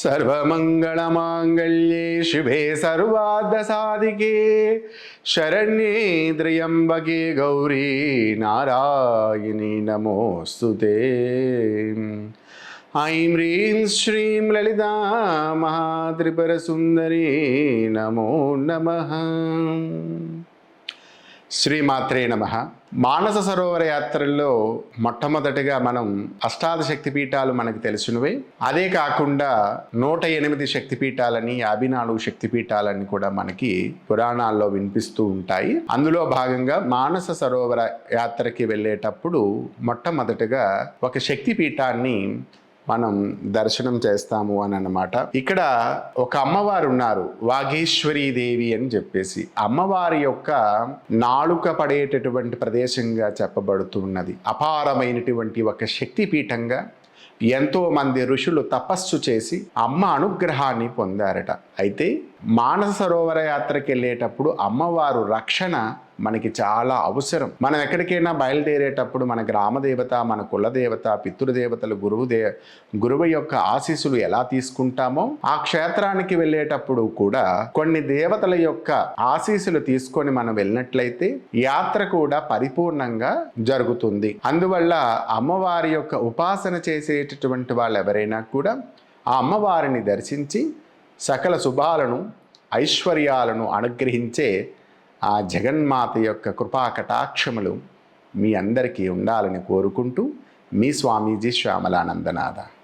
सर्वमङ्गलमाङ्गल्ये शिवे सर्वार्धसाधिके शरण्ये त्र्यम्बके गौरी नारायणी नमोऽस्तुते। ऐं ह्रीं श्रीं ललिता महात्रिपुरसुन्दरी नमो नमः। శ్రీమాత్రే నమః. మానస సరోవర యాత్రల్లో మొట్టమొదటిగా మనం అష్టాదశ శక్తిపీఠాలు మనకు తెలిసినవే. అదే కాకుండా 108 శక్తిపీఠాలని 54 శక్తిపీఠాలని కూడా మనకి పురాణాల్లో వినిపిస్తూ ఉంటాయి. అందులో భాగంగా మానస సరోవర యాత్రకి వెళ్ళేటప్పుడు మొట్టమొదటిగా ఒక శక్తిపీఠాన్ని మనం దర్శనం చేస్తాము అని అన్నమాట. ఇక్కడ ఒక అమ్మవారు ఉన్నారు, వాగీశ్వరీ దేవి అని చెప్పేసి. అమ్మవారి యొక్క నాలుక పడేటటువంటి ప్రదేశంగా చెప్పబడుతున్నది. అపారమైనటువంటి ఒక శక్తిపీఠంగా ఎంతో మంది ఋషులు తపస్సు చేసి అమ్మ అనుగ్రహాన్ని పొందారట. అయితే మానస సరోవర యాత్రకి వెళ్ళేటప్పుడు అమ్మవారు రక్షణ మనకి చాలా అవసరం. మనం ఎక్కడికైనా బయలుదేరేటప్పుడు మన గ్రామదేవత, మన కులదేవత, పితృదేవతలు, గురువు యొక్క ఆశీస్సులు ఎలా తీసుకుంటామో ఆ క్షేత్రానికి వెళ్ళేటప్పుడు కూడా కొన్ని దేవతల యొక్క ఆశీస్సులు తీసుకొని మనం వెళ్ళినట్లయితే యాత్ర కూడా పరిపూర్ణంగా జరుగుతుంది. అందువల్ల అమ్మవారి యొక్క ఉపాసన చేసేటటువంటి వాళ్ళు ఎవరైనా కూడా ఆ అమ్మవారిని దర్శించి సకల శుభాలను ఐశ్వర్యాలను అనుగ్రహించే ఆ జగన్మాత యొక్క కృపా కటాక్షములు మీ అందరికీ ఉండాలని కోరుకుంటూ మీ స్వామీజీ శ్యామలానందనాథ.